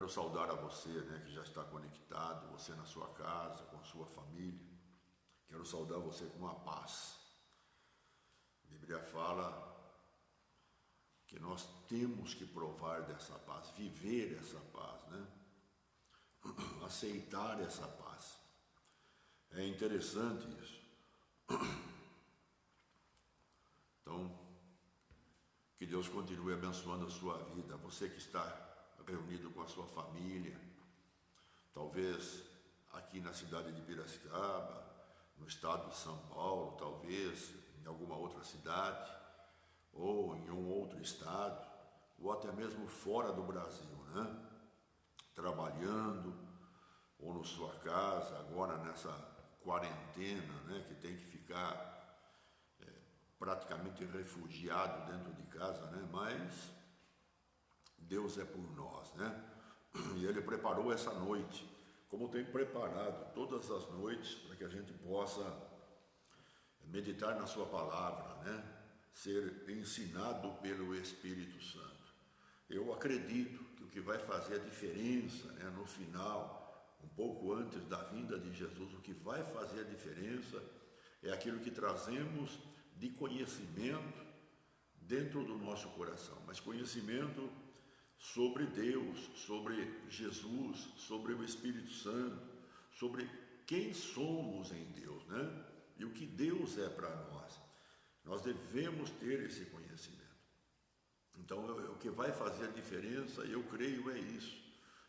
Quero saudar a você, né, que já está conectado, você na sua casa, com a sua família. Quero saudar você com a paz. A Bíblia fala que nós temos que provar dessa paz, viver essa paz, né? Aceitar essa paz. É interessante isso. Então, que Deus continue abençoando a sua vida. Você que está reunido com a sua família, talvez aqui na cidade de Piracicaba, no estado de São Paulo, talvez em alguma outra cidade, ou em um outro estado, ou até mesmo fora do Brasil, né? Trabalhando, ou na sua casa, agora nessa quarentena, né? Que tem que ficar praticamente refugiado dentro de casa, né? Mas Deus é por nós, né? E Ele preparou essa noite, como tem preparado todas as noites, para que a gente possa meditar na sua palavra, né? Ser ensinado pelo Espírito Santo. Eu acredito que o que vai fazer a diferença, né, no final, um pouco antes da vinda de Jesus, o que vai fazer a diferença é aquilo que trazemos de conhecimento dentro do nosso coração, mas conhecimento sobre Deus, sobre Jesus, sobre o Espírito Santo, sobre quem somos em Deus, né? E o que Deus é para nós. Nós devemos ter esse conhecimento. Então, o que vai fazer a diferença, eu creio, é isso.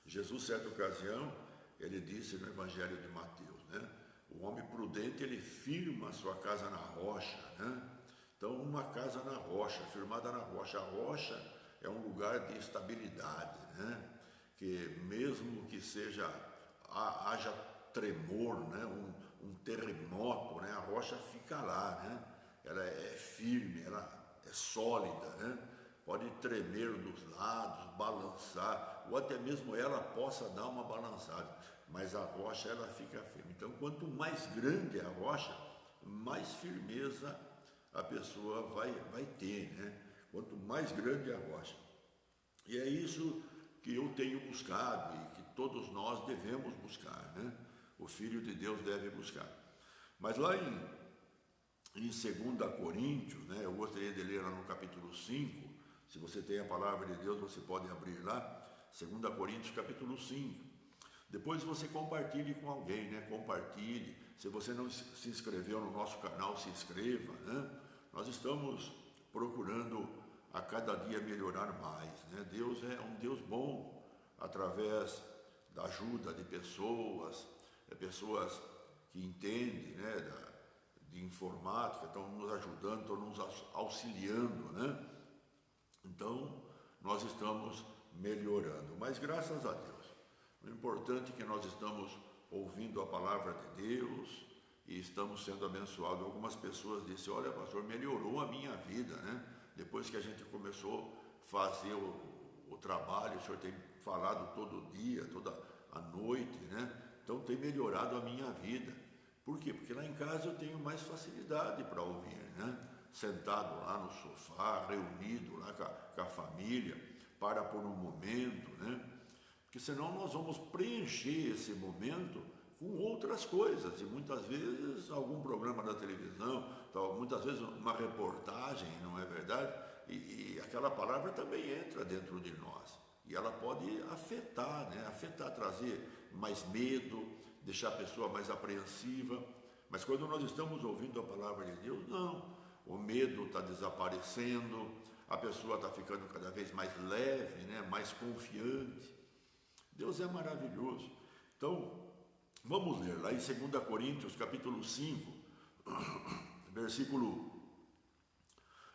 Jesus, certa ocasião, ele disse no Evangelho de Mateus, né? O homem prudente, ele firma a sua casa na rocha, né? Então, uma casa na rocha, firmada na rocha. A rocha é um lugar de estabilidade, né? Que mesmo que haja tremor, né? Um terremoto, né? A rocha fica lá, né? Ela é firme, ela é sólida, né? Pode tremer dos lados, balançar, ou até mesmo ela possa dar uma balançada, mas a rocha ela fica firme. Então, quanto mais grande é a rocha, mais firmeza a pessoa vai ter, né? Quanto mais grande é a rocha. E é isso que eu tenho buscado e que todos nós devemos buscar, né? O Filho de Deus deve buscar. Mas lá em 2 Coríntios, né, eu gostaria de ler lá no capítulo 5, se você tem a palavra de Deus, você pode abrir lá, 2 Coríntios capítulo 5. Depois você compartilhe com alguém, né? Compartilhe. Se você não se inscreveu no nosso canal, se inscreva, né? Nós estamos procurando a cada dia melhorar mais, né? Deus é um Deus bom, através da ajuda de pessoas que entendem, né, de informática, estão nos ajudando, estão nos auxiliando, né? Então, nós estamos melhorando, mas graças a Deus. O importante é que nós estamos ouvindo a palavra de Deus e estamos sendo abençoados. Algumas pessoas disseram: olha, pastor, melhorou a minha vida, né? Depois que a gente começou a fazer o trabalho, o senhor tem falado todo dia, toda a noite, né? Então tem melhorado a minha vida. Por quê? Porque lá em casa eu tenho mais facilidade para ouvir, né? Sentado lá no sofá, reunido lá com a família, para por um momento, né? Porque senão nós vamos preencher esse momento com outras coisas, e muitas vezes algum programa da televisão, muitas vezes uma reportagem, não é verdade? E aquela palavra também entra dentro de nós, e ela pode afetar, né? Afetar, trazer mais medo, deixar a pessoa mais apreensiva. Mas quando nós estamos ouvindo a palavra de Deus, não, o medo está desaparecendo, a pessoa está ficando cada vez mais leve, né? Mais confiante. Deus é maravilhoso. Então, vamos ler lá em 2 Coríntios, capítulo 5, versículo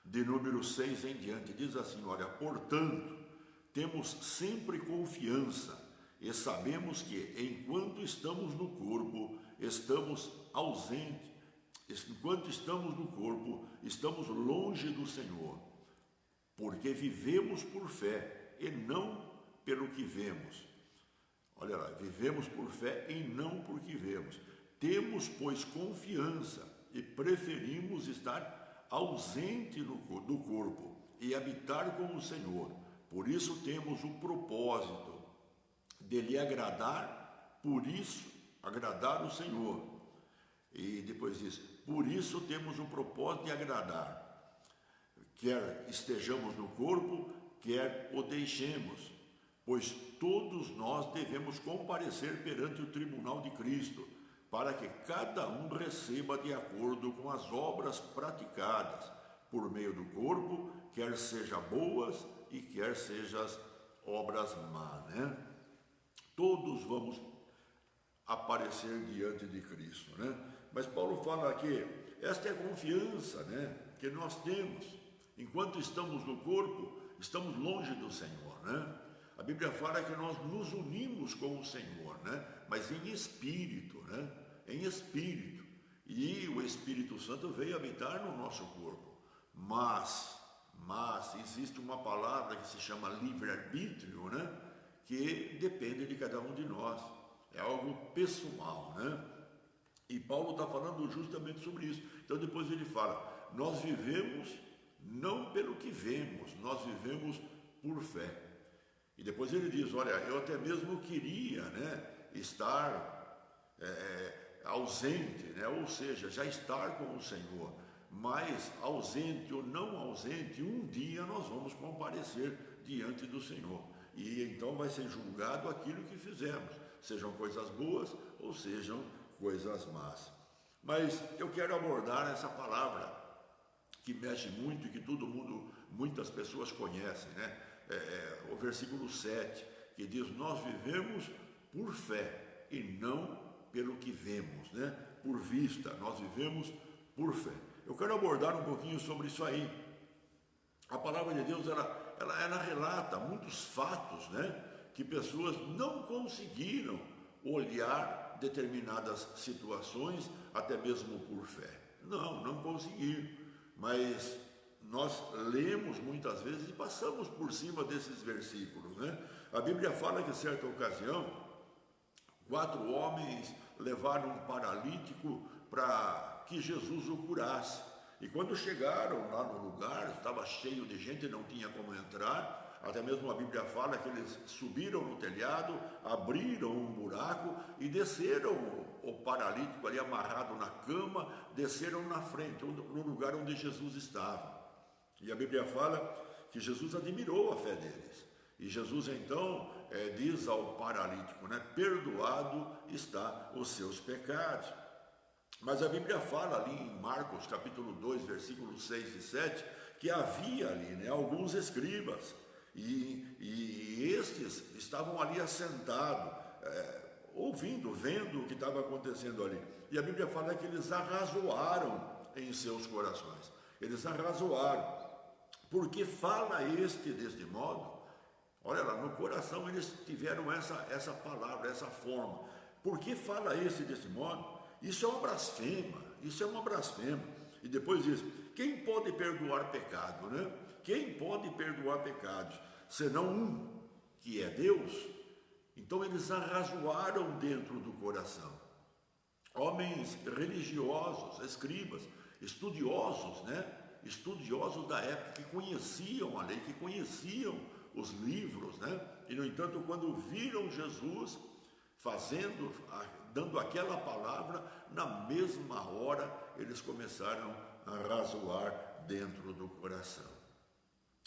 de número 6 em diante. Diz assim: olha, portanto, temos sempre confiança e sabemos que, enquanto estamos no corpo, estamos ausentes. Enquanto estamos no corpo, estamos longe do Senhor, porque vivemos por fé e não pelo que vemos. Olha lá, vivemos por fé e não por que vemos. Temos, pois, confiança e preferimos estar ausente do corpo e habitar com o Senhor. Por isso temos o propósito de lhe agradar, por isso, agradar o Senhor. E depois diz, por isso temos o propósito de agradar, quer estejamos no corpo, quer o deixemos, pois todos nós devemos comparecer perante o tribunal de Cristo, para que cada um receba de acordo com as obras praticadas, por meio do corpo, quer sejam boas e quer sejam obras más, né? Todos vamos aparecer diante de Cristo, né? Mas Paulo fala que esta é a confiança, né, que nós temos. Enquanto estamos no corpo, estamos longe do Senhor, né? A Bíblia fala que nós nos unimos com o Senhor, né? Mas em espírito, né? Em espírito. E o Espírito Santo veio habitar no nosso corpo. Mas existe uma palavra que se chama livre-arbítrio, né? Que depende de cada um de nós. É algo pessoal, né? E Paulo está falando justamente sobre isso. Então depois ele fala, nós vivemos não pelo que vemos, nós vivemos por fé. E depois ele diz, olha, eu até mesmo queria, né, estar ausente, né, ou seja, já estar com o Senhor, mas ausente ou não ausente, um dia nós vamos comparecer diante do Senhor. E então vai ser julgado aquilo que fizemos, sejam coisas boas ou sejam coisas más. Mas eu quero abordar essa palavra que mexe muito e que todo mundo, muitas pessoas conhecem, né? O versículo 7, que diz, nós vivemos por fé e não pelo que vemos, né? Por vista, nós vivemos por fé. Eu quero abordar um pouquinho sobre isso aí. A palavra de Deus, ela relata muitos fatos, né? Que pessoas não conseguiram olhar determinadas situações, até mesmo por fé. Não conseguiram, mas nós lemos muitas vezes e passamos por cima desses versículos, né? A Bíblia fala que, em certa ocasião, 4 homens levaram um paralítico para que Jesus o curasse. E quando chegaram lá no lugar, estava cheio de gente, não tinha como entrar. Até mesmo a Bíblia fala que eles subiram no telhado, abriram um buraco e desceram o paralítico ali amarrado na cama, desceram na frente, no lugar onde Jesus estava. E a Bíblia fala que Jesus admirou a fé deles. E Jesus então diz ao paralítico, né, perdoado está os seus pecados. Mas a Bíblia fala ali em Marcos capítulo 2, versículos 6 e 7, que havia ali, né, alguns escribas, e estes estavam ali assentados, ouvindo, vendo o que estava acontecendo ali. E a Bíblia fala que eles arrazoaram em seus corações. Eles arrazoaram. Por que fala este deste modo? Olha lá, no coração eles tiveram essa palavra, essa forma. Por que fala este deste modo? Isso é uma blasfema, isso é uma blasfema. E depois diz, quem pode perdoar pecado, né? Quem pode perdoar pecados, senão um, que é Deus? Então eles arrazoaram dentro do coração. Homens religiosos, escribas, estudiosos, né? Estudiosos da época que conheciam a lei, que conheciam os livros, né? E no entanto, quando viram Jesus dando aquela palavra, na mesma hora eles começaram a razoar dentro do coração.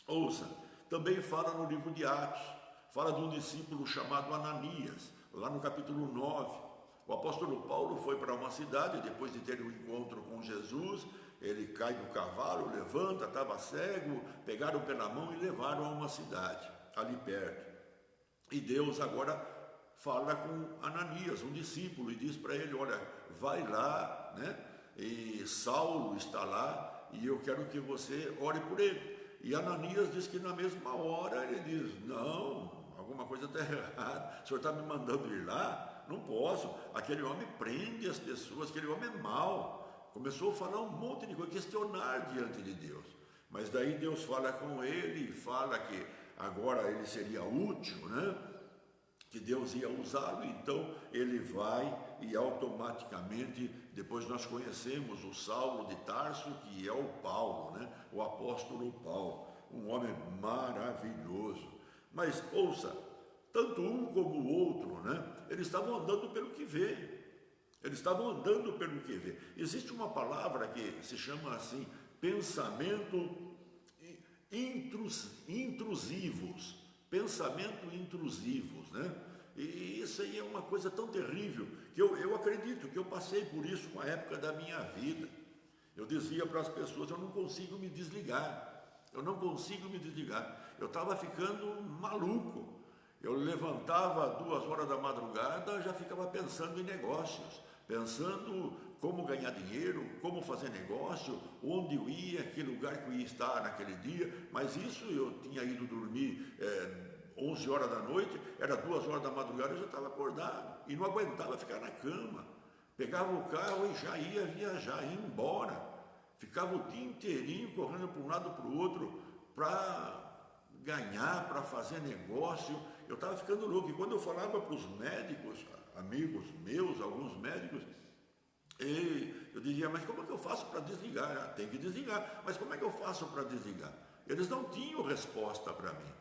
Ouça, também fala no livro de Atos, fala de um discípulo chamado Ananias, lá no capítulo 9. O apóstolo Paulo foi para uma cidade, depois de ter um encontro com Jesus, ele cai do cavalo, levanta, estava cego, pegaram pela mão e levaram a uma cidade, ali perto. E Deus agora fala com Ananias, um discípulo, e diz para ele, olha, vai lá, né? E Saulo está lá, e eu quero que você ore por ele. E Ananias diz que na mesma hora ele diz, não, alguma coisa está errada, o senhor está me mandando ir lá? Não posso, aquele homem prende as pessoas, aquele homem é mau. Começou a falar um monte de coisa, questionar diante de Deus. Mas daí Deus fala com ele e fala que agora ele seria útil, né? Que Deus ia usá-lo, então ele vai e automaticamente, depois nós conhecemos o Saulo de Tarso, que é o Paulo, né? O apóstolo Paulo, um homem maravilhoso. Mas ouça, tanto um como o outro, né? Eles estavam andando pelo que vê. Eles estavam andando pelo que vê. Existe uma palavra que se chama assim, pensamento intrusivos. Pensamento intrusivos, né? E isso aí é uma coisa tão terrível, que eu acredito que eu passei por isso uma época da minha vida. Eu dizia para as pessoas, eu não consigo me desligar, eu não consigo me desligar. Eu estava ficando maluco. Eu levantava 2 horas da madrugada, já ficava pensando em negócios, pensando como ganhar dinheiro, como fazer negócio, onde eu ia, que lugar que eu ia estar naquele dia. Mas isso eu tinha ido dormir 11 horas da noite, era 2 horas da madrugada, eu já estava acordado e não aguentava ficar na cama. Pegava o carro e já ia viajar, ia embora. Ficava o dia inteirinho correndo para um lado para o outro para ganhar, para fazer negócio. Eu estava ficando louco. E quando eu falava para os médicos, amigos meus, alguns médicos, eu dizia, mas como é que eu faço para desligar? Ah, tem que desligar. Mas como é que eu faço para desligar? Eles não tinham resposta para mim.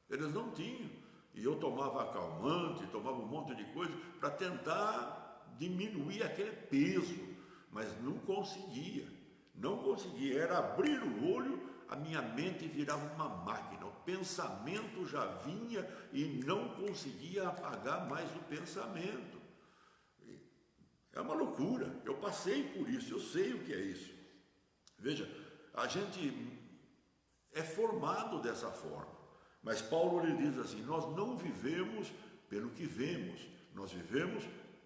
Eles não tinham. E eu tomava acalmante, tomava um monte de coisa para tentar diminuir aquele peso. Mas não conseguia. Não conseguia. Era abrir o olho, a minha mente virava uma máquina. O pensamento já vinha e não conseguia apagar mais o pensamento. É uma loucura. Eu passei por isso, eu sei o que é isso. Veja, a gente é formado dessa forma. Mas Paulo lhe diz assim, nós não vivemos pelo que vemos, nós vivemos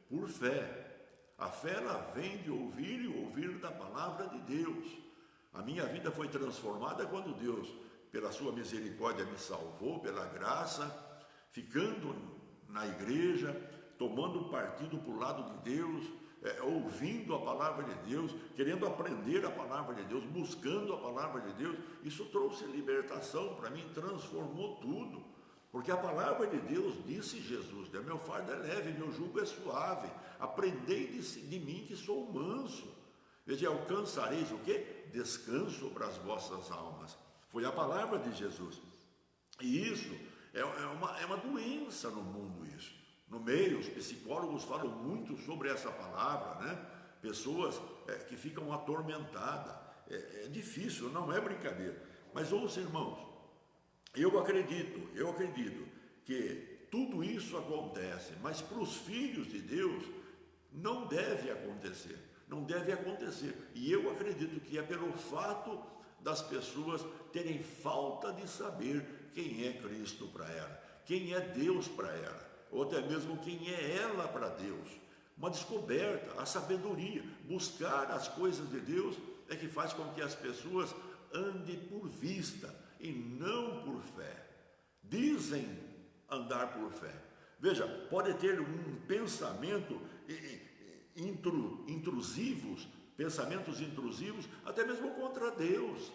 por fé. A fé ela vem de ouvir e ouvir da palavra de Deus. A minha vida foi transformada quando Deus, pela sua misericórdia, me salvou, pela graça, ficando na igreja, tomando partido para o lado de Deus, ouvindo a palavra de Deus, querendo aprender a palavra de Deus, buscando a palavra de Deus. Isso trouxe libertação para mim, transformou tudo. Porque a palavra de Deus, disse Jesus, né? Meu fardo é leve, meu jugo é suave. Aprendei de mim que sou manso. Veja, alcançareis o quê? Descanso para as vossas almas. Foi a palavra de Jesus. E isso é uma doença no mundo, isso. No meio, os psicólogos falam muito sobre essa palavra, né? Pessoas que ficam atormentadas. É difícil, não é brincadeira. Mas ouça, irmãos, eu acredito que tudo isso acontece, mas para os filhos de Deus não deve acontecer, não deve acontecer. E eu acredito que é pelo fato das pessoas terem falta de saber quem é Cristo para ela, quem é Deus para ela, ou até mesmo quem é ela para Deus. Uma descoberta, a sabedoria, buscar as coisas de Deus é que faz com que as pessoas andem por vista e não por fé. Dizem andar por fé. Veja, pode ter um pensamento pensamentos intrusivos, até mesmo contra Deus.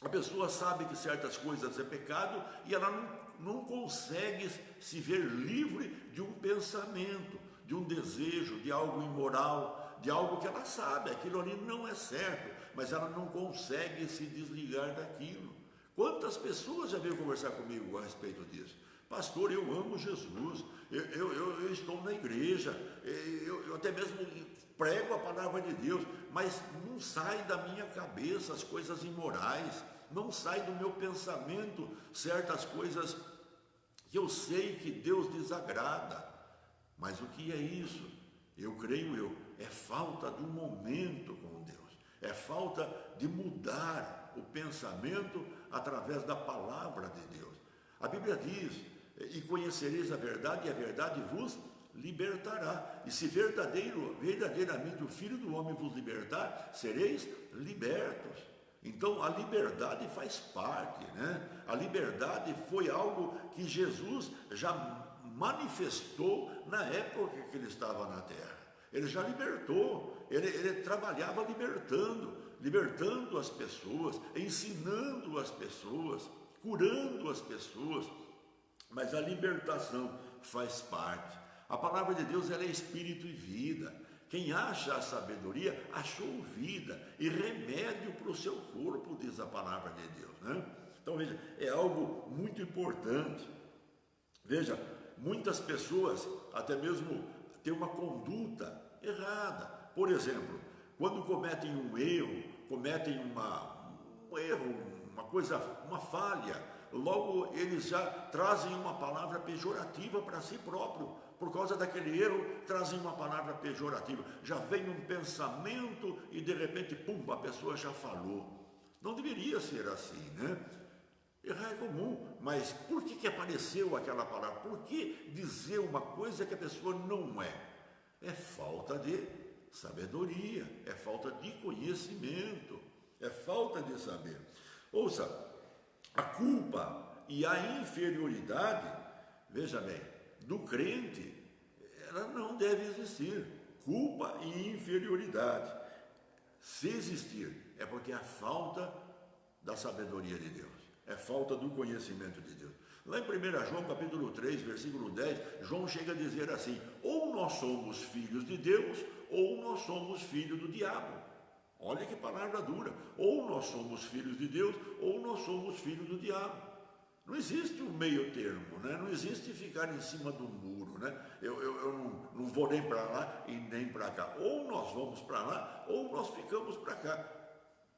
A pessoa sabe que certas coisas é pecado e ela não consegue se ver livre de um pensamento, de um desejo, de algo imoral, de algo que ela sabe, aquilo ali não é certo, mas ela não consegue se desligar daquilo. Quantas pessoas já veio conversar comigo a respeito disso? Pastor, eu amo Jesus, eu estou na igreja, eu até mesmo prego a palavra de Deus, mas não sai da minha cabeça as coisas imorais, não sai do meu pensamento certas coisas que eu sei que Deus desagrada. Mas o que é isso? Eu creio, é falta de um momento com Deus, é falta de mudar o pensamento através da palavra de Deus. A Bíblia diz, e conhecereis a verdade, e a verdade vos libertará. E se verdadeiramente o Filho do Homem vos libertar, sereis libertos. Então a liberdade faz parte, né? A liberdade foi algo que Jesus já manifestou na época que ele estava na terra. Ele já libertou, ele trabalhava libertando as pessoas, ensinando as pessoas, curando as pessoas. Mas a libertação faz parte. A palavra de Deus ela é espírito e vida. Quem acha a sabedoria, achou vida e remédio para o seu corpo, diz a palavra de Deus, né? Então veja, é algo muito importante. Veja, muitas pessoas até mesmo têm uma conduta errada. Por exemplo, quando cometem um erro, cometem um erro, uma falha, logo eles já trazem uma palavra pejorativa para si próprio. Por causa daquele erro, trazem uma palavra pejorativa. Já vem um pensamento e de repente, pum, a pessoa já falou. Não deveria ser assim, né? Errar é comum, mas por que apareceu aquela palavra? Por que dizer uma coisa que a pessoa não é? É falta de sabedoria, é falta de conhecimento, é falta de saber. Ouça, a culpa e a inferioridade, veja bem, do crente, ela não deve existir. Culpa e inferioridade, se existir, é porque é a falta da sabedoria de Deus, é falta do conhecimento de Deus. Lá em 1 João capítulo 3, versículo 10, João chega a dizer assim: ou nós somos filhos de Deus, ou nós somos filhos do diabo. Olha que palavra dura. Ou nós somos filhos de Deus, ou nós somos filhos do diabo. Não existe um meio termo, né? Não existe ficar em cima do muro, né? Eu não vou nem para lá e nem para cá. Ou nós vamos para lá, ou nós ficamos para cá.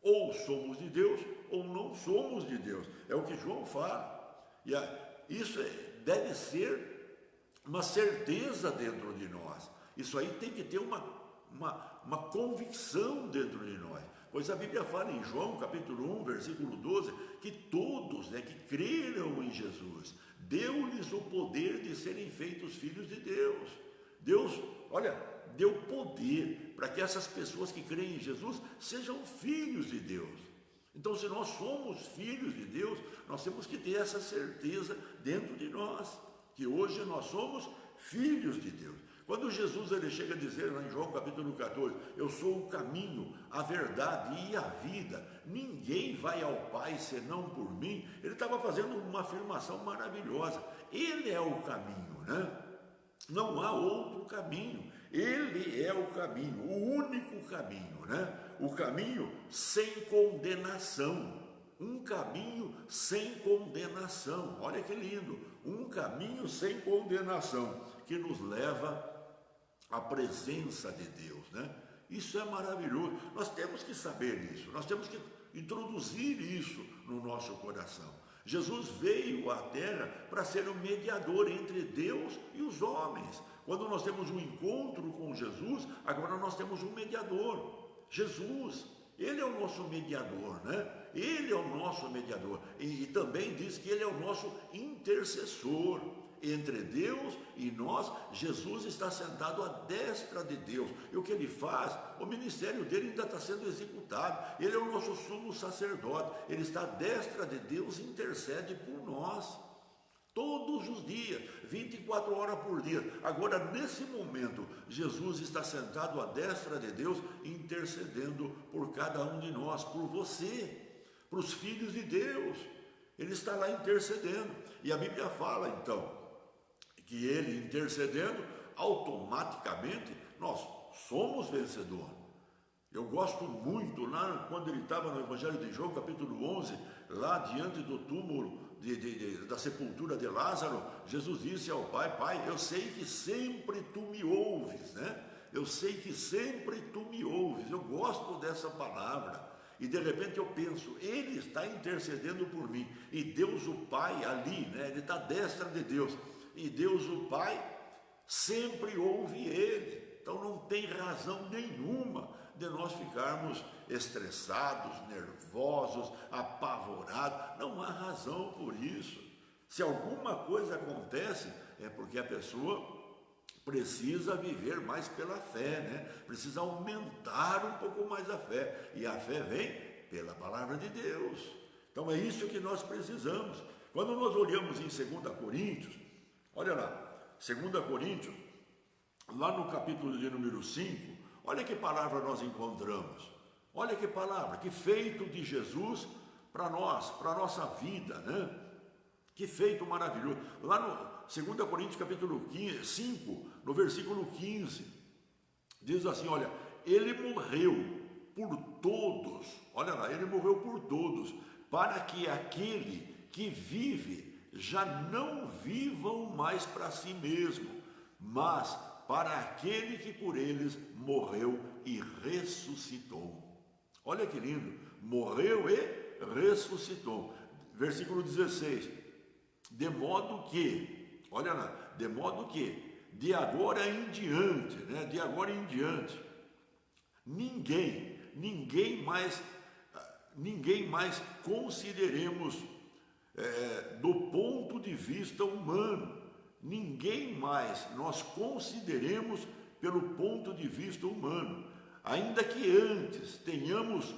Ou somos de Deus, ou não somos de Deus. É o que João fala. E isso deve ser uma certeza dentro de nós. Isso aí tem que ter uma convicção dentro de nós. Pois a Bíblia fala em João, capítulo 1, versículo 12, que todos, que creram em Jesus, deu-lhes o poder de serem feitos filhos de Deus. Deus, olha, deu poder para que essas pessoas que creem em Jesus sejam filhos de Deus. Então, se nós somos filhos de Deus, nós temos que ter essa certeza dentro de nós, que hoje nós somos filhos de Deus. Quando Jesus ele chega a dizer lá em João capítulo 14, eu sou o caminho, a verdade e a vida, ninguém vai ao Pai senão por mim, ele estava fazendo uma afirmação maravilhosa. Ele é o caminho, né? Não há outro caminho, ele é o caminho, o único caminho, né? O caminho sem condenação, um caminho sem condenação, olha que lindo, um caminho sem condenação, que nos leva à presença de Deus, né? Isso é maravilhoso, nós temos que saber isso, nós temos que introduzir isso no nosso coração. Jesus veio à terra para ser o mediador entre Deus e os homens. Quando nós temos um encontro com Jesus, agora nós temos um mediador, Jesus. Ele é o nosso mediador, né? Ele é o nosso mediador. E também diz que ele é o nosso intercessor. Entre Deus e nós, Jesus está sentado à destra de Deus. E o que ele faz? O ministério dele ainda está sendo executado. Ele é o nosso sumo sacerdote. Ele está à destra de Deus e intercede por nós. Todos os dias, 24 horas por dia. Agora, nesse momento, Jesus está sentado à destra de Deus, intercedendo por cada um de nós, por você, para os filhos de Deus. Ele está lá intercedendo. E a Bíblia fala, então, que ele intercedendo, automaticamente nós somos vencedores. Eu gosto muito, lá quando ele estava no Evangelho de João, capítulo 11, lá diante do túmulo da sepultura de Lázaro, Jesus disse ao Pai: Pai, eu sei que sempre tu me ouves, né? Eu sei que sempre tu me ouves. Eu gosto dessa palavra. E de repente eu penso, ele está intercedendo por mim. E Deus o Pai ali, né? Ele está à destra de Deus. E Deus o Pai sempre ouve ele. Então não tem razão nenhuma de nós ficarmos estressados, nervosos, apavorados. Não há razão por isso. Se alguma coisa acontece, é porque a pessoa precisa viver mais pela fé, né? Precisa aumentar um pouco mais a fé. E a fé vem pela palavra de Deus. Então é isso que nós precisamos. Quando nós olhamos em 2 Coríntios, olha lá, 2 Coríntios, lá no capítulo de número 5, olha que palavra nós encontramos. Olha que palavra, que feito de Jesus para nós, para a nossa vida, né? Que feito maravilhoso. Lá no 2 Coríntios capítulo 5, no versículo 15, diz assim, olha, ele morreu por todos, olha lá, ele morreu por todos, para que aquele que vive já não vivam mais para si mesmo, mas para aquele que por eles morreu e ressuscitou. Olha que lindo, morreu e ressuscitou. Versículo 16, de modo que, olha lá, de modo que, de agora em diante, ninguém mais consideremos do ponto de vista humano, ninguém mais nós consideremos pelo ponto de vista humano, ainda que antes tenhamos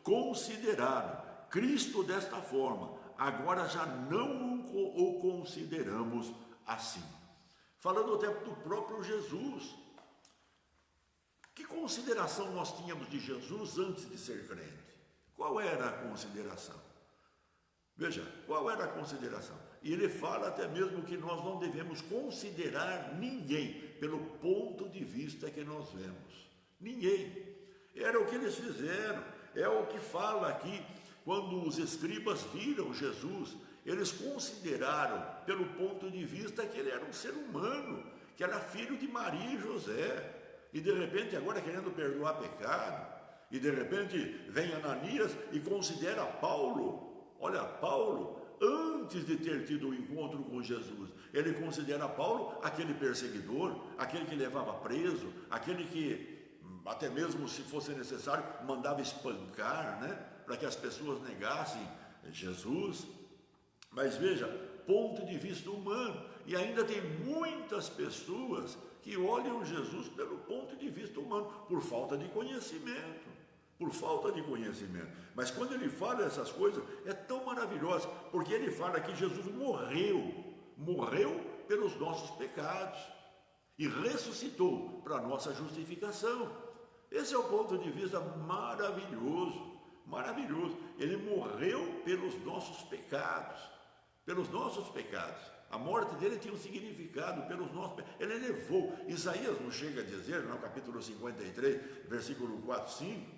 considerado Cristo desta forma, agora já não o consideramos assim. Falando até do próprio Jesus, que consideração nós tínhamos de Jesus antes de ser crente? Qual era a consideração? Veja, qual era a consideração? E ele fala até mesmo que nós não devemos considerar ninguém pelo ponto de vista que nós vemos. Ninguém. Era o que eles fizeram. É o que fala aqui, quando os escribas viram Jesus, eles consideraram pelo ponto de vista que ele era um ser humano, que era filho de Maria e José, e de repente agora querendo perdoar pecado, e de repente vem Ananias e considera Paulo. Olha, Paulo, antes de ter tido o encontro com Jesus, ele considera Paulo aquele perseguidor, aquele que levava preso, aquele que, até mesmo se fosse necessário, mandava espancar, para que as pessoas negassem Jesus. Mas veja, ponto de vista humano, e ainda tem muitas pessoas que olham Jesus pelo ponto de vista humano, por falta de conhecimento. Mas quando ele fala essas coisas, é tão maravilhoso, porque ele fala que Jesus morreu pelos nossos pecados e ressuscitou para a nossa justificação. Esse é o ponto de vista maravilhoso. Ele morreu pelos nossos pecados, A morte dele tinha um significado pelos nossos pecados. Ele levou, Isaías não chega a dizer, no capítulo 53, versículo 4, 5,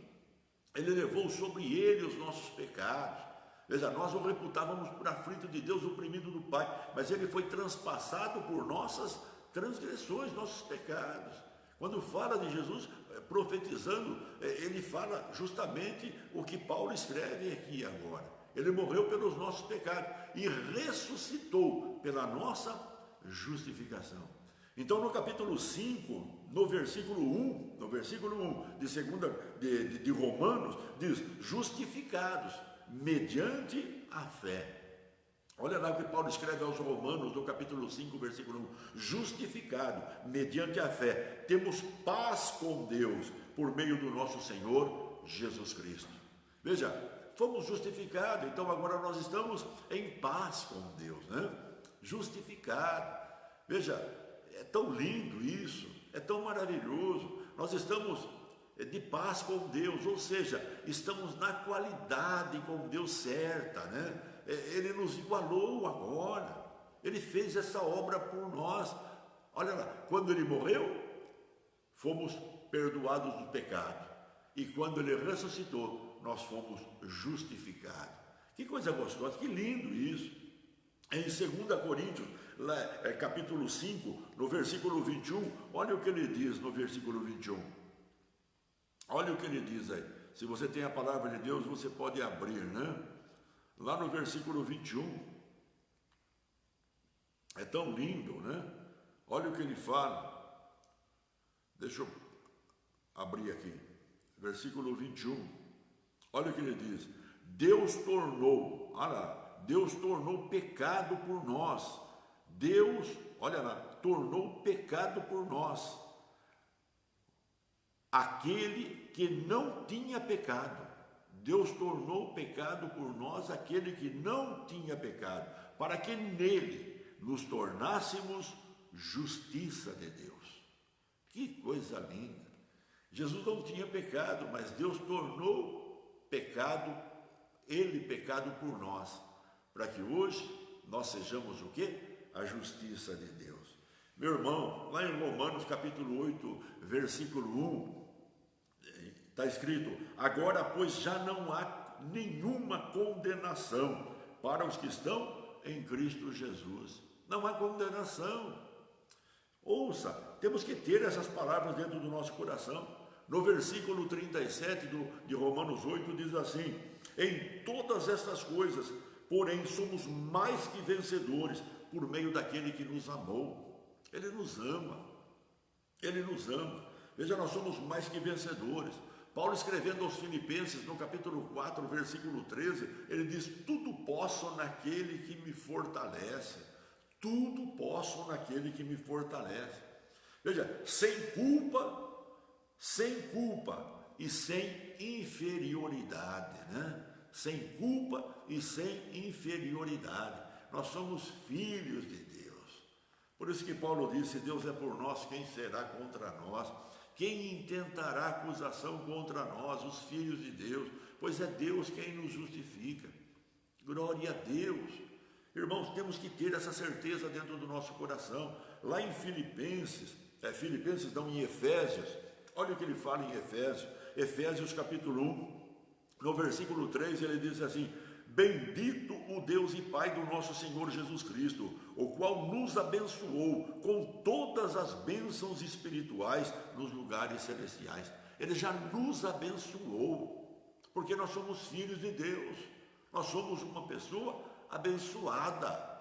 ele levou sobre ele os nossos pecados. Veja, nós o reputávamos por aflito de Deus, oprimido do Pai, mas ele foi transpassado por nossas transgressões, nossos pecados. Quando fala de Jesus, profetizando, ele fala justamente o que Paulo escreve aqui agora. Ele morreu pelos nossos pecados e ressuscitou pela nossa justificação. Então, no capítulo 5, no versículo 1 de Romanos, diz: justificados mediante a fé. Olha lá o que Paulo escreve aos Romanos, no capítulo 5, versículo 1. Justificado mediante a fé, temos paz com Deus, por meio do nosso Senhor Jesus Cristo. Veja, fomos justificados, então agora nós estamos em paz com Deus, Justificado. Veja, é tão lindo isso, é tão maravilhoso. Nós estamos de paz com Deus, ou seja, estamos na qualidade com Deus certa, Ele nos igualou agora, Ele fez essa obra por nós. Olha lá, quando Ele morreu, fomos perdoados do pecado, e quando Ele ressuscitou, nós fomos justificados. Que coisa gostosa, que lindo isso. Em 2 Coríntios, capítulo 5, no versículo 21, olha o que ele diz no versículo 21. Olha o que ele diz aí. Se você tem a palavra de Deus, você pode abrir, Lá no versículo 21, é tão lindo, Olha o que ele fala. Deixa eu abrir aqui. Versículo 21. Olha o que ele diz. Deus tornou pecado por nós. Deus, olha lá, tornou pecado por nós aquele que não tinha pecado. Deus tornou pecado por nós aquele que não tinha pecado, para que nele nos tornássemos justiça de Deus. Que coisa linda! Jesus não tinha pecado, mas Deus tornou pecado, ele pecado por nós, para que hoje nós sejamos o quê? A justiça de Deus. Meu irmão, lá em Romanos capítulo 8, versículo 1, está escrito: agora, pois, já não há nenhuma condenação para os que estão em Cristo Jesus. Não há condenação. Ouça, temos que ter essas palavras dentro do nosso coração. No versículo 37 de Romanos 8 diz assim: em todas estas coisas, porém, somos mais que vencedores por meio daquele que nos amou. Ele nos ama. Ele nos ama. Veja, nós somos mais que vencedores. Paulo, escrevendo aos Filipenses, no capítulo 4, versículo 13, ele diz: tudo posso naquele que me fortalece. Tudo posso naquele que me fortalece. Veja, sem culpa e sem inferioridade, né? Sem culpa e sem inferioridade. Nós somos filhos de Deus. Por isso que Paulo disse: Deus é por nós, quem será contra nós? Quem intentará acusação contra nós, os filhos de Deus? Pois é Deus quem nos justifica. Glória a Deus. Irmãos, temos que ter essa certeza dentro do nosso coração. Lá em em Efésios, olha o que ele fala em Efésios capítulo 1, no versículo 3, ele diz assim: bendito o Deus e Pai do nosso Senhor Jesus Cristo, o qual nos abençoou com todas as bênçãos espirituais nos lugares celestiais. Ele já nos abençoou, porque nós somos filhos de Deus. Nós somos uma pessoa abençoada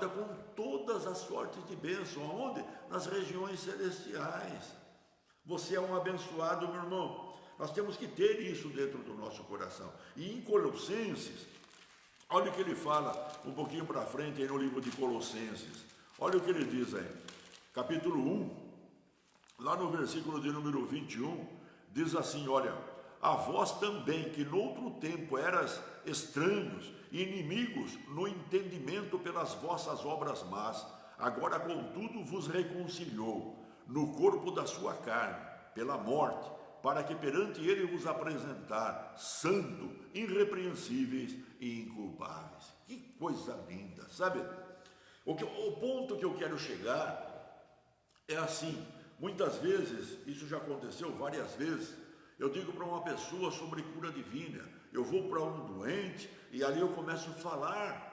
com todas as sortes de bênção. Aonde? Nas regiões celestiais. Você é um abençoado, meu irmão. Nós temos que ter isso dentro do nosso coração. E em Colossenses, olha o que ele fala um pouquinho para frente aí no livro de Colossenses. Olha o que ele diz aí, capítulo 1, lá no versículo de número 21, diz assim: olha, a vós também, que noutro tempo eras estranhos e inimigos no entendimento pelas vossas obras más, agora contudo vos reconciliou no corpo da sua carne, pela morte, para que perante ele vos apresentar santo, irrepreensíveis e inculpáveis. Que coisa linda, sabe? O ponto que eu quero chegar é assim: muitas vezes, isso já aconteceu várias vezes, eu digo para uma pessoa sobre cura divina, eu vou para um doente e ali eu começo a falar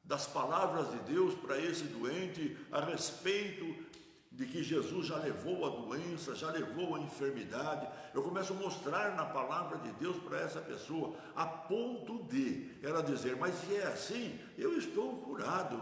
das palavras de Deus para esse doente a respeito de que Jesus já levou a doença, já levou a enfermidade. Eu começo a mostrar na palavra de Deus para essa pessoa, a ponto de ela dizer: mas se é assim, eu estou curado,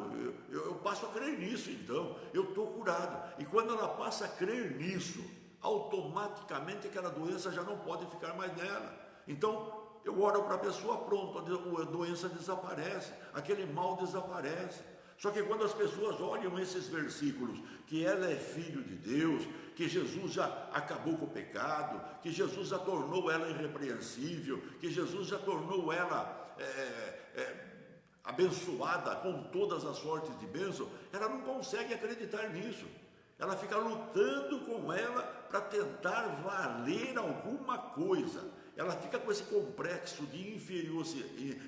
eu passo a crer nisso, então, eu estou curado. E quando ela passa a crer nisso, automaticamente aquela doença já não pode ficar mais nela. Então, eu oro para a pessoa, pronto, a doença desaparece, aquele mal desaparece. Só que quando as pessoas olham esses versículos, que ela é filho de Deus, que Jesus já acabou com o pecado, que Jesus já tornou ela irrepreensível, que Jesus já tornou ela abençoada com todas as sortes de bênção, ela não consegue acreditar nisso. Ela fica lutando com ela para tentar valer alguma coisa. Ela fica com esse complexo de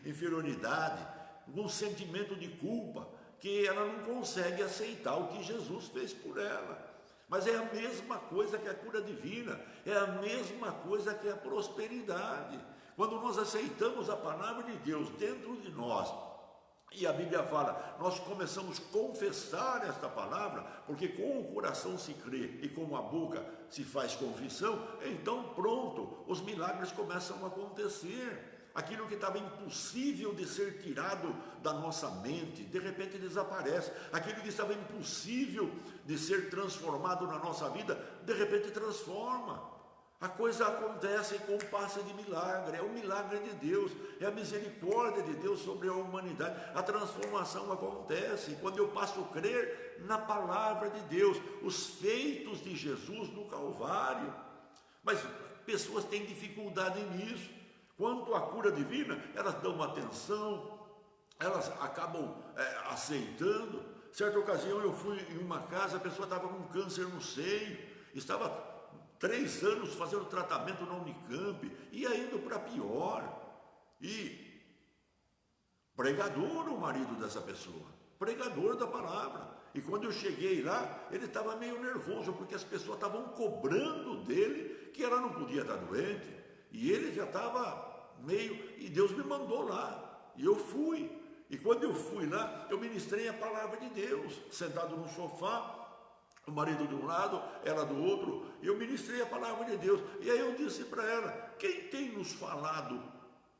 inferioridade, um sentimento de culpa, que ela não consegue aceitar o que Jesus fez por ela. Mas é a mesma coisa que a cura divina, é a mesma coisa que a prosperidade. Quando nós aceitamos a palavra de Deus dentro de nós, e a Bíblia fala, nós começamos a confessar esta palavra, porque com o coração se crê e com a boca se faz confissão, então pronto, os milagres começam a acontecer. Aquilo que estava impossível de ser tirado da nossa mente, de repente desaparece. Aquilo que estava impossível de ser transformado na nossa vida, de repente transforma. A coisa acontece com um passe de milagre, é o milagre de Deus, é a misericórdia de Deus sobre a humanidade. A transformação acontece quando eu passo a crer na palavra de Deus, os feitos de Jesus no Calvário. Mas pessoas têm dificuldade nisso. Quanto à cura divina, elas dão atenção, elas acabam aceitando. Certa ocasião eu fui em uma casa, a pessoa estava com câncer no seio, estava 3 anos fazendo tratamento na Unicamp, ia indo para pior. E pregador o marido dessa pessoa, pregador da palavra. E quando eu cheguei lá, ele estava meio nervoso, porque as pessoas estavam cobrando dele que ela não podia estar doente. E ele já estava meio, e Deus me mandou lá, e eu fui. E quando eu fui lá, eu ministrei a palavra de Deus, sentado no sofá, o marido de um lado, ela do outro, e eu ministrei a palavra de Deus. E aí eu disse para ela: quem tem nos falado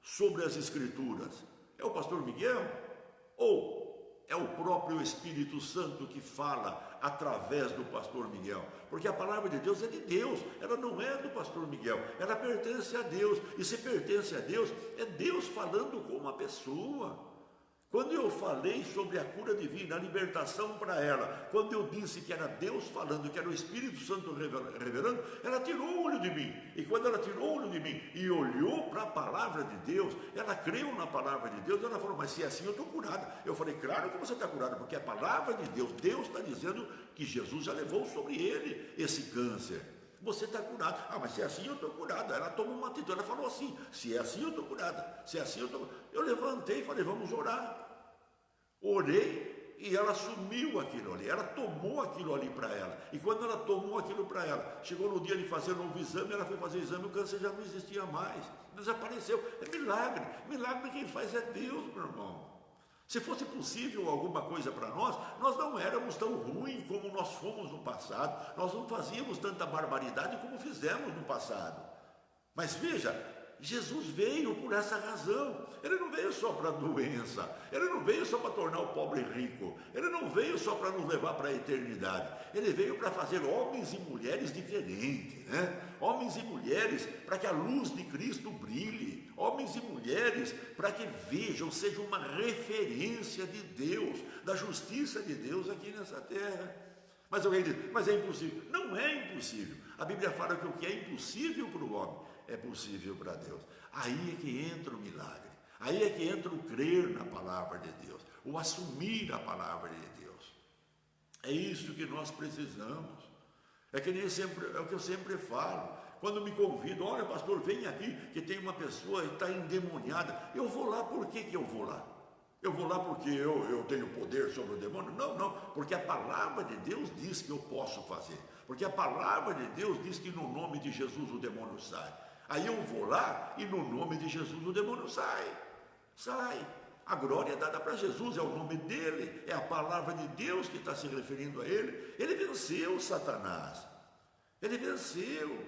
sobre as Escrituras? É o pastor Miguel? Ou é o próprio Espírito Santo que fala através do pastor Miguel? Porque a palavra de Deus é de Deus, ela não é do pastor Miguel, ela pertence a Deus. E se pertence a Deus, é Deus falando com uma pessoa. Quando eu falei sobre a cura divina, a libertação para ela, quando eu disse que era Deus falando, que era o Espírito Santo revelando, ela tirou o olho de mim. E quando ela tirou o olho de mim e olhou para a palavra de Deus, ela creu na palavra de Deus, ela falou: mas se é assim eu estou curada. Eu falei: claro que você está curada, porque a palavra de Deus, Deus está dizendo que Jesus já levou sobre ele esse câncer. Você está curado. Ah, mas se é assim eu estou curada. Ela tomou uma atitude, ela falou assim: se é assim eu estou curada, se é assim eu estou. Eu levantei e falei: vamos orar. Orei e ela assumiu aquilo ali, ela tomou aquilo ali para ela. E quando ela tomou aquilo para ela, chegou no dia de fazer um novo exame, ela foi fazer o exame, o câncer já não existia mais, desapareceu. É milagre, milagre quem faz é Deus, meu irmão. Se fosse possível alguma coisa para nós não éramos tão ruins como nós fomos no passado, nós não fazíamos tanta barbaridade como fizemos no passado. Mas veja, Jesus veio por essa razão. Ele não veio só para a doença, ele não veio só para tornar o pobre rico, ele não veio só para nos levar para a eternidade, ele veio para fazer homens e mulheres diferentes, né? Homens e mulheres para que a luz de Cristo brilhe, homens e mulheres para que vejam, seja uma referência de Deus, da justiça de Deus aqui nessa terra. Mas alguém diz: mas é impossível. Não é impossível. A Bíblia fala que o que é impossível para o homem é possível para Deus. Aí é que entra o milagre, aí é que entra o crer na palavra de Deus, o assumir a palavra de Deus. É isso que nós precisamos. É que nem sempre, é o que eu sempre falo, quando me convidam: olha, pastor, vem aqui que tem uma pessoa que está endemoniada. Eu vou lá. Por que eu vou lá? Eu vou lá porque eu tenho poder sobre o demônio? Não, porque a palavra de Deus diz que eu posso fazer, porque a palavra de Deus diz que no nome de Jesus o demônio sai. Aí eu vou lá e no nome de Jesus o demônio sai. A glória é dada para Jesus, é o nome dele, é a palavra de Deus que está se referindo a ele. Ele venceu Satanás, ele venceu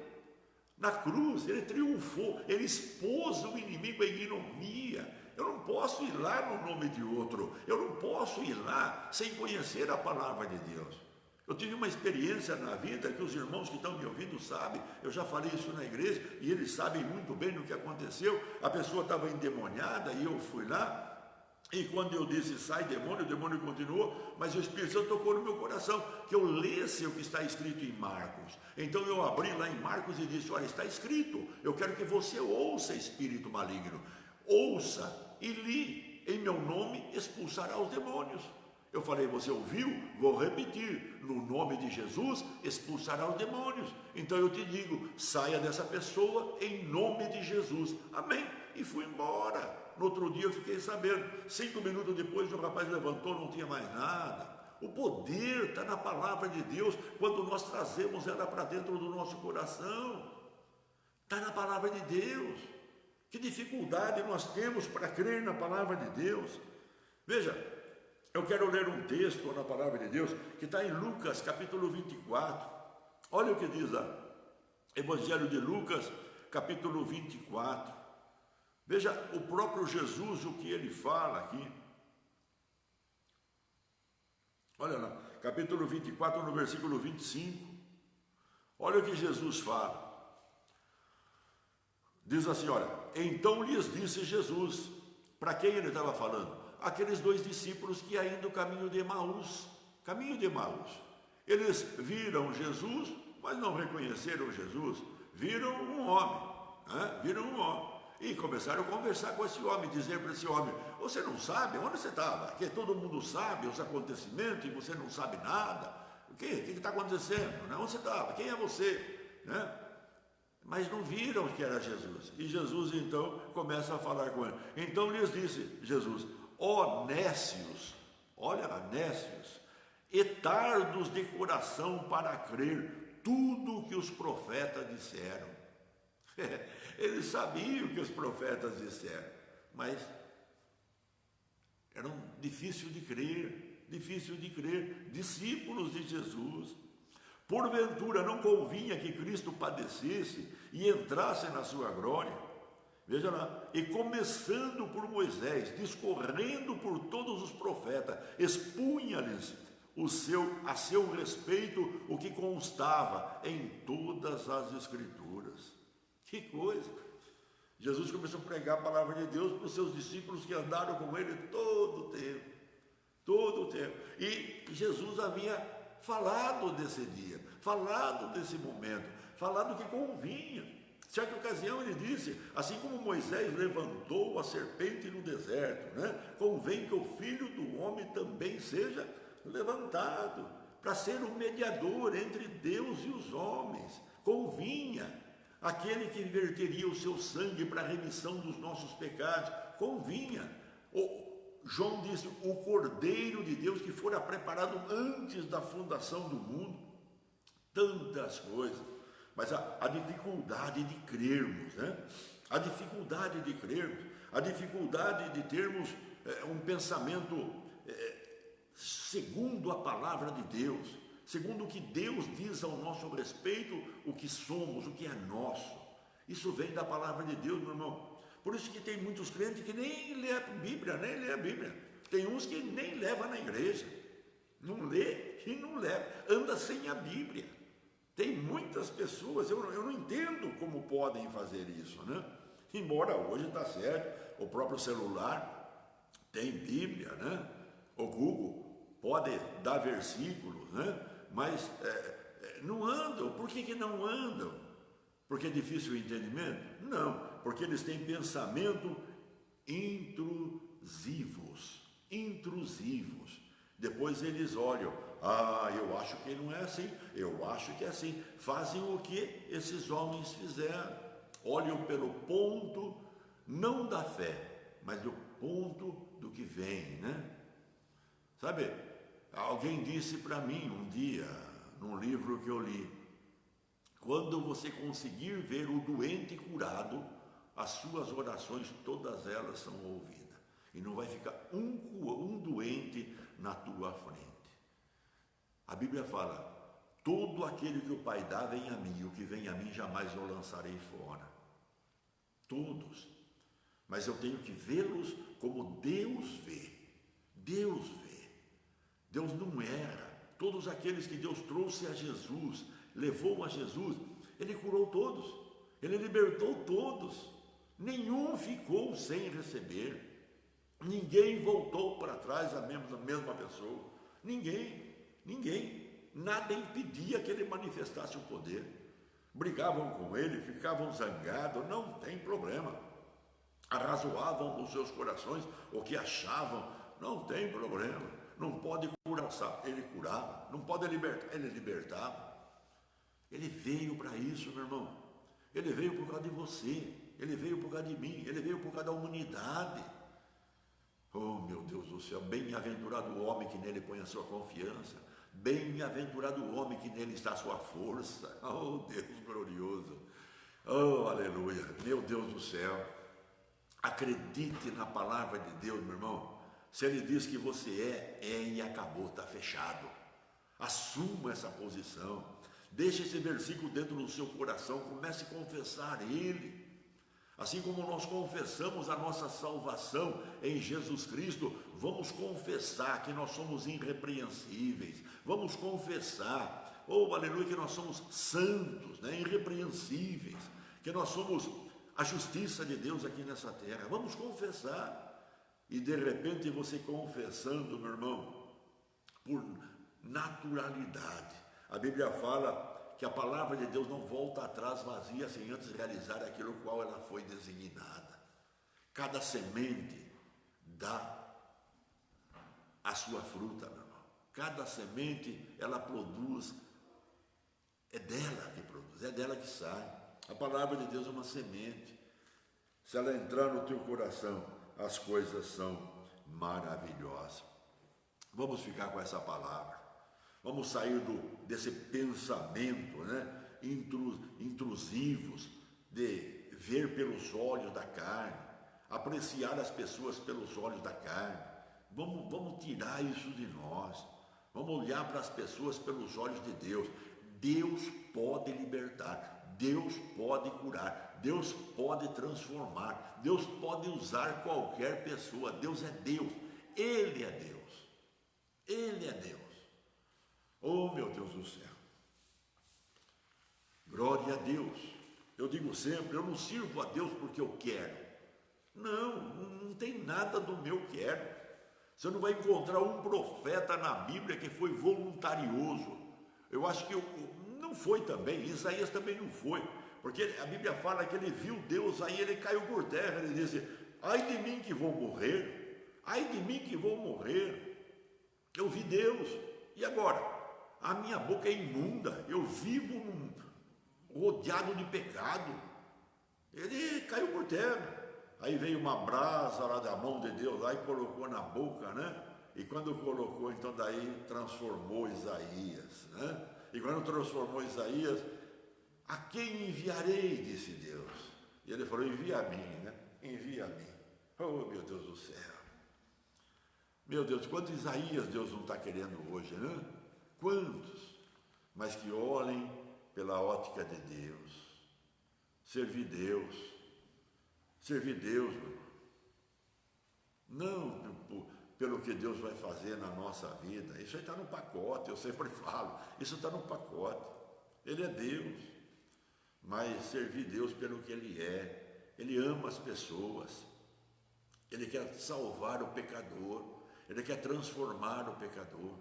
na cruz, ele triunfou, ele expôs o inimigo em ignomia. Eu não posso ir lá no nome de outro, eu não posso ir lá sem conhecer a palavra de Deus. Eu tive uma experiência na vida que os irmãos que estão me ouvindo sabem, eu já falei isso na igreja e eles sabem muito bem no que aconteceu. A pessoa estava endemoniada e eu fui lá, e quando eu disse sai demônio, o demônio continuou, mas o Espírito Santo tocou no meu coração que eu lesse o que está escrito em Marcos. Então eu abri lá em Marcos e disse: olha, está escrito, eu quero que você ouça, espírito maligno, ouça e li, em meu nome expulsará os demônios. Eu falei: você ouviu? Vou repetir: no nome de Jesus expulsará os demônios. Então eu te digo: saia dessa pessoa em nome de Jesus. Amém? E fui embora. No outro dia eu fiquei sabendo, 5 minutos depois o rapaz levantou, não tinha mais nada. O poder está na palavra de Deus, quando nós trazemos ela para dentro do nosso coração. Está na palavra de Deus. Que dificuldade nós temos para crer na palavra de Deus. Veja, eu quero ler um texto na palavra de Deus, que está em Lucas capítulo 24. Olha o que diz lá, Evangelho de Lucas capítulo 24. Veja o próprio Jesus, o que ele fala aqui. Olha lá, capítulo 24, no versículo 25. Olha o que Jesus fala. Diz assim, olha: então lhes disse Jesus. Para quem ele estava falando? Aqueles 2 discípulos que ainda o caminho de Emaús. Eles viram Jesus, mas não reconheceram Jesus. Viram um homem. E começaram a conversar com esse homem, dizer para esse homem: você não sabe onde você estava? Que todo mundo sabe os acontecimentos e você não sabe nada. O que está acontecendo? Onde você estava? Quem é você? Mas não viram que era Jesus. E Jesus então começa a falar com ele. Então lhes disse Jesus: ó nécios, olha, nécios, e tardos de coração para crer tudo o que os profetas disseram. Eles sabiam o que os profetas disseram, mas eram difícil de crer, discípulos de Jesus. Porventura não convinha que Cristo padecesse e entrasse na sua glória? Veja lá, e começando por Moisés, discorrendo por todos os profetas, expunha-lhes a seu respeito o que constava em todas as Escrituras. Que coisa! Jesus começou a pregar a palavra de Deus para os seus discípulos que andaram com ele todo o tempo. E Jesus havia falado desse dia, falado desse momento, falado que convinha. Certa ocasião ele disse, assim como Moisés levantou a serpente no deserto, convém que o Filho do Homem também seja levantado, para ser o mediador entre Deus e os homens. Convinha. Aquele que verteria o seu sangue para a remissão dos nossos pecados, convinha. João disse, o Cordeiro de Deus que fora preparado antes da fundação do mundo. Tantas coisas, mas a dificuldade de crermos, a dificuldade de termos um pensamento segundo a palavra de Deus, segundo o que Deus diz ao nosso respeito, o que somos, o que é nosso. Isso vem da palavra de Deus, meu irmão. Por isso que tem muitos crentes que nem lê a Bíblia, Tem uns que nem levam na igreja, não lê e não leva, anda sem a Bíblia. Tem muitas pessoas, eu não entendo como podem fazer isso, Embora hoje está certo, o próprio celular tem Bíblia, O Google pode dar versículos, Mas não andam. Por que não andam? Porque é difícil o entendimento? Não, porque eles têm pensamento intrusivos. Depois eles olham, eu acho que não é assim, eu acho que é assim. Fazem o que esses homens fizeram. Olham pelo ponto, não da fé, mas do ponto do que vem, Sabe, alguém disse para mim um dia, num livro que eu li, quando você conseguir ver o doente curado, as suas orações, todas elas são ouvidas. E não vai ficar um doente na tua frente. A Bíblia fala, todo aquele que o Pai dá vem a mim, e o que vem a mim jamais eu lançarei fora. Todos. Mas eu tenho que vê-los como Deus vê. Deus não erra. Todos aqueles que Deus trouxe a Jesus, levou a Jesus, Ele curou todos, Ele libertou todos, nenhum ficou sem receber, ninguém voltou para trás a mesma pessoa, ninguém, nada impedia que Ele manifestasse o poder. Brigavam com Ele, ficavam zangados, não tem problema, arrazoavam nos seus corações o que achavam, não tem problema. Não pode curar, ele curava. Não pode libertar, ele libertava. Ele veio para isso, meu irmão. Ele veio por causa de você. Ele veio por causa de mim. Ele veio por causa da humanidade. Oh, meu Deus do céu. Bem-aventurado o homem que nele põe a sua confiança. Bem-aventurado o homem que nele está a sua força. Oh, Deus glorioso. Oh, aleluia. Meu Deus do céu. Acredite na palavra de Deus, meu irmão. Se Ele diz que você é e acabou, está fechado. Assuma essa posição. Deixe esse versículo dentro do seu coração. Comece a confessar Ele. Assim como nós confessamos a nossa salvação em Jesus Cristo, vamos confessar que nós somos irrepreensíveis. Vamos confessar, aleluia, que nós somos santos, irrepreensíveis. Que nós somos a justiça de Deus aqui nessa terra. Vamos confessar. E de repente você confessando, meu irmão, por naturalidade. A Bíblia fala que a palavra de Deus não volta atrás vazia sem antes realizar aquilo qual ela foi designada. Cada semente dá a sua fruta, meu irmão. Cada semente ela produz, é dela que produz, é dela que sai. A palavra de Deus é uma semente. Se ela entrar no teu coração, as coisas são maravilhosas. Vamos ficar com essa palavra. Vamos sair desse pensamento, intrusivos, de ver pelos olhos da carne, apreciar as pessoas pelos olhos da carne. Vamos tirar isso de nós. Vamos olhar para as pessoas pelos olhos de Deus. Deus pode libertar, Deus pode curar, Deus pode transformar, Deus pode usar qualquer pessoa. Deus é Deus, Ele é Deus, Ele é Deus. Oh, meu Deus do céu, glória a Deus. Eu digo sempre, eu não sirvo a Deus porque eu quero. Não tem nada do meu quero. Você não vai encontrar um profeta na Bíblia que foi voluntarioso. Eu acho que não foi também, Isaías também não foi, porque a Bíblia fala que ele viu Deus, aí ele caiu por terra, ele disse: ai de mim que vou morrer, ai de mim que vou morrer. Eu vi Deus, e agora? A minha boca é imunda, eu vivo rodeado de pecado. Ele caiu por terra. Aí veio uma brasa lá da mão de Deus lá e colocou na boca, né? E quando colocou, então daí transformou Isaías, né? E quando transformou Isaías, a quem enviarei, disse Deus. E ele falou: envia a mim, né? Envia a mim. Oh, meu Deus do céu. Meu Deus, quantos Isaías Deus não está querendo hoje, né? Quantos? Mas que olhem pela ótica de Deus. Servir Deus. Servir Deus, meu irmão. Não pelo que Deus vai fazer na nossa vida. Isso aí está no pacote, eu sempre falo. Isso está no pacote. Ele é Deus. Mas servir Deus pelo que Ele é. Ele ama as pessoas. Ele quer salvar o pecador. Ele quer transformar o pecador.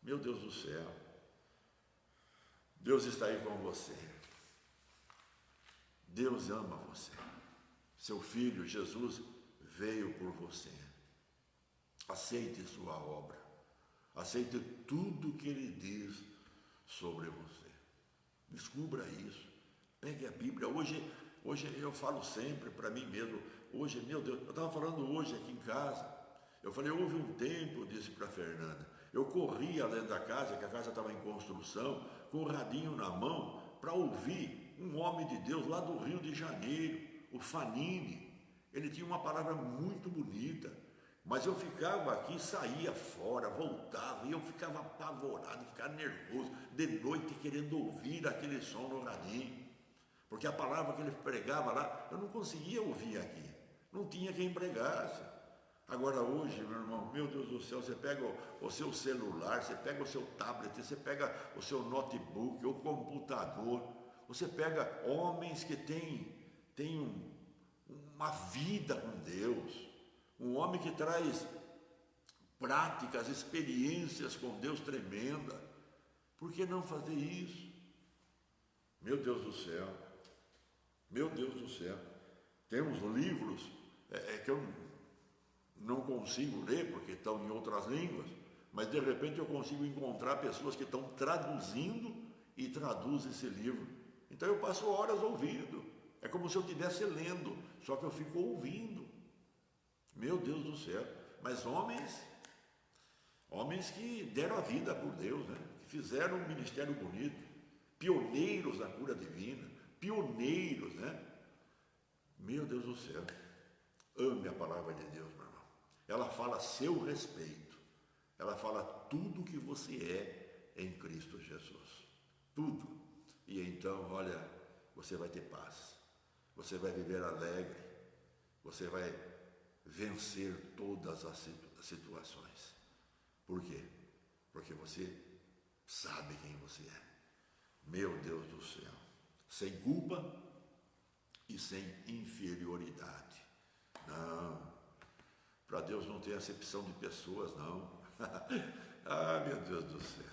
Meu Deus do céu. Deus está aí com você. Deus ama você. Seu Filho Jesus veio por você. Aceite sua obra. Aceite tudo que Ele diz sobre você. Descubra isso. Pegue a Bíblia. Hoje eu falo sempre para mim mesmo. Hoje, meu Deus, eu estava falando hoje aqui em casa. Eu falei, houve um tempo, eu disse para a Fernanda, eu corria dentro da casa, que a casa estava em construção, com o radinho na mão, para ouvir um homem de Deus lá do Rio de Janeiro, o Fanini. Ele tinha uma palavra muito bonita, mas eu ficava aqui, saía fora, voltava, e eu ficava apavorado, ficava nervoso, de noite querendo ouvir aquele som no radinho, porque a palavra que ele pregava lá, eu não conseguia ouvir aqui, não tinha quem pregasse. Agora hoje, meu irmão, meu Deus do céu, você pega o seu celular, você pega o seu tablet, você pega o seu notebook, o computador, você pega homens que têm uma vida com Deus, um homem que traz práticas, experiências com Deus tremenda. Por que não fazer isso? Meu Deus do céu, meu Deus do céu. Temos livros que eu não consigo ler porque estão em outras línguas, mas de repente eu consigo encontrar pessoas que estão traduzindo e traduzem esse livro. Então eu passo horas ouvindo, é como se eu estivesse lendo, só que eu fico ouvindo. Meu Deus do céu, mas homens que deram a vida por Deus, né? Que fizeram um ministério bonito, pioneiros na cura divina, pioneiros, né? Meu Deus do céu, ame a palavra de Deus, meu irmão. Ela fala a seu respeito, ela fala tudo que você é em Cristo Jesus, tudo. E então, olha, você vai ter paz, você vai viver alegre, você vai vencer todas as situações. Por quê? Porque você sabe quem você é. Meu Deus do céu, sem culpa e sem inferioridade. Não, para Deus não tem acepção de pessoas, não. Ah, meu Deus do céu,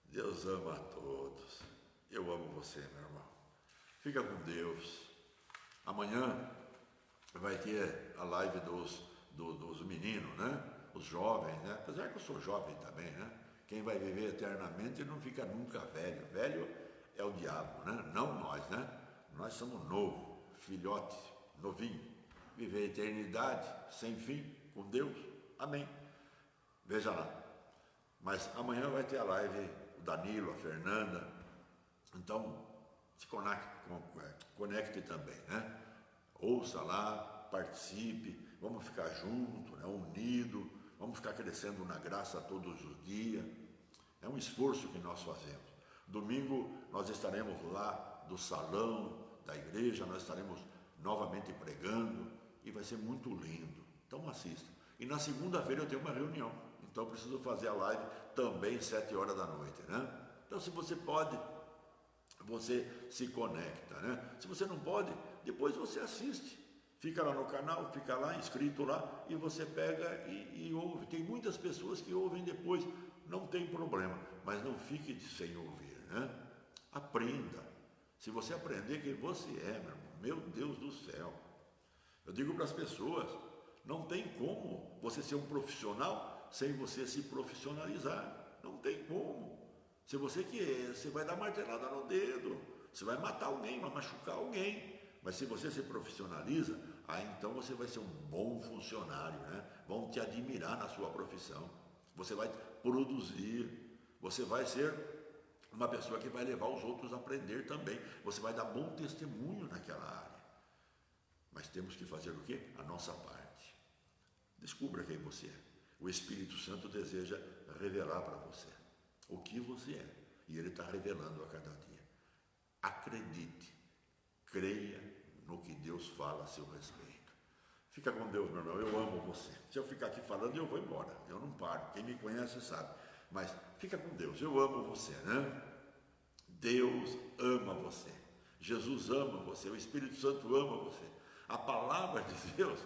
Deus ama a todos. Eu amo você, meu irmão. Fica com Deus. Amanhã vai ter a live dos meninos, né? Os jovens, né? Apesar que eu sou jovem também, né? Quem vai viver eternamente não fica nunca velho. Velho é o diabo, né? Não nós, né? Nós somos novo, filhote, novinho. Viver a eternidade sem fim com Deus. Amém. Veja lá. Mas amanhã vai ter a live, o Danilo, a Fernanda. Então, se conecte também, né? Ouça lá, participe, vamos ficar juntos, né? Unido, vamos ficar crescendo na graça todos os dias. É um esforço que nós fazemos. Domingo nós estaremos lá do salão da igreja, nós estaremos novamente pregando e vai ser muito lindo. Então assista. E na segunda-feira eu tenho uma reunião, então eu preciso fazer a live também 7 horas da noite, né? Então se você pode, você se conecta, né? Se você não pode, depois você assiste. Fica lá no canal, fica lá, inscrito lá, e você pega e ouve. Tem muitas pessoas que ouvem depois, não tem problema, mas não fique sem ouvir, né? Aprenda. Se você aprender quem você é, meu irmão, meu Deus do céu. Eu digo para as pessoas, não tem como você ser um profissional sem você se profissionalizar. Não tem como. Se você quer, você vai dar martelada no dedo, você vai matar alguém, vai machucar alguém. Mas se você se profissionaliza, aí então você vai ser um bom funcionário, né? Vão te admirar na sua profissão. Você vai produzir, você vai ser uma pessoa que vai levar os outros a aprender também. Você vai dar bom testemunho naquela área. Mas temos que fazer o quê? A nossa parte. Descubra quem você é. O Espírito Santo deseja revelar para você o que você é. E Ele está revelando a cada dia. Acredite, creia no que Deus fala a seu respeito. Fica com Deus, meu irmão, eu amo você. Se eu ficar aqui falando, eu vou embora. Eu não paro. Quem me conhece sabe. Mas fica com Deus, eu amo você, né? Deus ama você. Jesus ama você. O Espírito Santo ama você. A palavra de Deus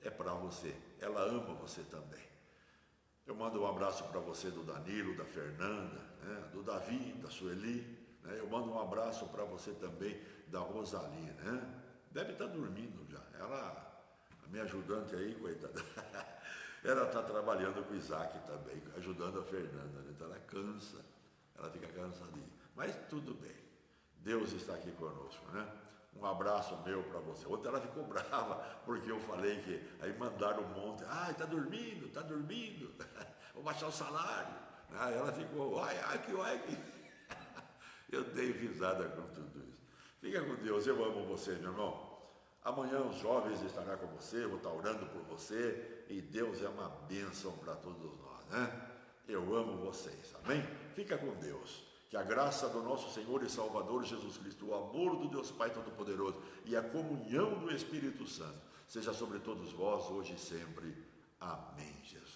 é para você. Ela ama você também. Eu mando um abraço para você do Danilo, da Fernanda, né? Do Davi, da Sueli. Né? Eu mando um abraço para você também da Rosalie, né? Deve estar dormindo já. Ela, a minha ajudante aí, coitada, ela está trabalhando com o Isaac também, ajudando a Fernanda, né? Então ela cansa, ela fica cansadinha. Mas tudo bem, Deus está aqui conosco, né? Um abraço meu para você. Ontem ela ficou brava porque eu falei que aí mandaram um monte. Ai, está dormindo, vou baixar o salário. Aí ela ficou, ai que. Eu dei risada com tudo isso. Fica com Deus, eu amo você, meu irmão. Amanhã os jovens estarão com você, eu vou estar orando por você. E Deus é uma bênção para todos nós, né? Eu amo vocês, amém? Fica com Deus. Que a graça do nosso Senhor e Salvador Jesus Cristo, o amor do Deus Pai Todo-Poderoso e a comunhão do Espírito Santo seja sobre todos vós, hoje e sempre. Amém, Jesus.